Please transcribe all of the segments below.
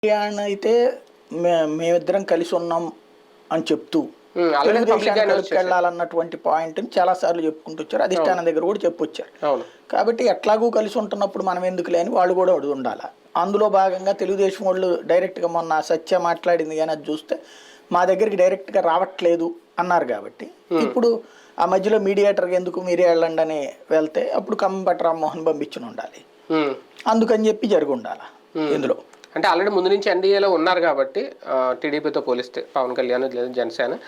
కళ్యాణ్ అయితే మేమిద్దరం కలిసి ఉన్నాం అని చెప్తూ తెలుగుదేశాన్ని కలుపుకెళ్లాలన్నటువంటి పాయింట్ని చాలా సార్లు చెప్పుకుంటూ వచ్చారు. అధిష్టానం దగ్గర కూడా చెప్పొచ్చారు. కాబట్టి ఎట్లాగూ కలిసి ఉంటున్నప్పుడు మనం ఎందుకు లేని వాళ్ళు కూడా అడుగు ఉండాలి. అందులో భాగంగా తెలుగుదేశం వాళ్ళు డైరెక్ట్గా మొన్న సత్య మాట్లాడింది కానీ అది చూస్తే మా దగ్గరికి డైరెక్ట్గా రావట్లేదు అన్నారు. కాబట్టి ఇప్పుడు ఆ మధ్యలో మీడియేటర్గా ఎందుకు మీరే వెళ్ళండి అని వెళ్తే అప్పుడు కంబంపాటి రామ్మోహన్ పంపించుని ఉండాలి. అందుకని చెప్పి జరిగి ఉండాలి ఇందులో. అంటే ఆల్రెడీ ముందు నుంచి ఎన్డీఏలో ఉన్నారు కాబట్టి టీడీపీతో పోలిస్తే పవన్ కళ్యాణ్ లేదా జనసేన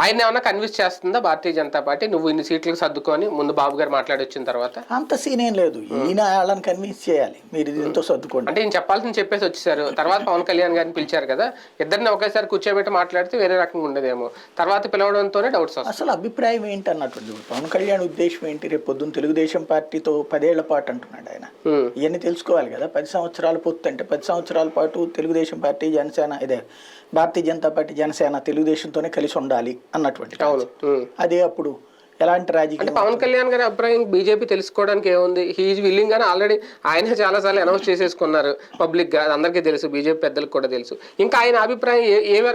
ఆయన ఏమన్నా కన్విన్స్ చేస్తుందా భారతీయ జనతా పార్టీ నువ్వు ఇన్ని సీట్లకు సర్దుకొని ముందు బాబు గారు మాట్లాడి వచ్చిన తర్వాత? అంత సీన్ ఏం లేదు. ఈయన వాళ్ళని కన్విన్స్ చేయాలి మీరు దీంతో సర్దుకోండి అంటే ఈయన చెప్పాల్సింది చెప్పేసి వచ్చేసారు. తర్వాత పవన్ కళ్యాణ్ గారిని పిలిచారు కదా, ఇద్దరిని ఒకేసారి కూర్చోబెట్టి మాట్లాడితే వేరే రకంగా ఉండదేమో. తర్వాత పిలవడంతోనే డౌట్స్ వస్తాయి. అసలు అభిప్రాయం ఏంటి అన్నట్టు పవన్ కళ్యాణ్ ఉద్దేశం ఏంటి? రేపు పొద్దున్న తెలుగుదేశం పార్టీతో 10 ఏళ్ల పాటు అంటున్నాడు ఆయన. ఇవన్నీ తెలుసుకోవాలి కదా. 10 సంవత్సరాల పొత్తు అంటే 10 సంవత్సరాల పాటు తెలుగుదేశం పార్టీ జనసేన ఇదే భారతీయ జనతా పార్టీ జనసేన తెలుగుదేశంతోనే కలిసి ఉండాలి అన్నటువంటి. అదే అప్పుడు ఎలాంటి రాజకీయం? పవన్ కళ్యాణ్ గారి అభిప్రాయం బీజేపీ తెలుసుకోవడానికి ఏముంది? హీఈ్ విల్లింగ్ గానీ ఆల్రెడీ ఆయన చాలాసార్లు అనౌన్స్ చేసేసుకున్నారు పబ్లిక్ గా, అందరికీ తెలుసు, బీజేపీ పెద్దలకు కూడా తెలుసు. ఇంకా ఆయన అభిప్రాయం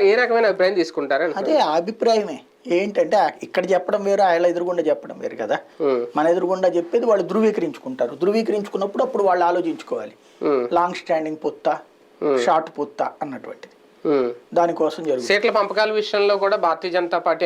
ఏ రకమైన అభిప్రాయం తీసుకుంటారని? అదే అభిప్రాయమే ఏంటంటే ఇక్కడ చెప్పడం వేరు, ఆయన ఎదురుగుండా చెప్పడం వేరు కదా. మన ఎదురుగుండా చెప్పేది వాళ్ళు ధృవీకరించుకుంటారు. ధృవీకరించుకున్నప్పుడు అప్పుడు వాళ్ళు ఆలోచించుకోవాలి long standing Potta short Potta అన్నటువంటిది. దానికోసం జరుగుతుంది. సీట్ల పంపకాల విషయంలో కూడా భారతీయ జనతా పార్టీ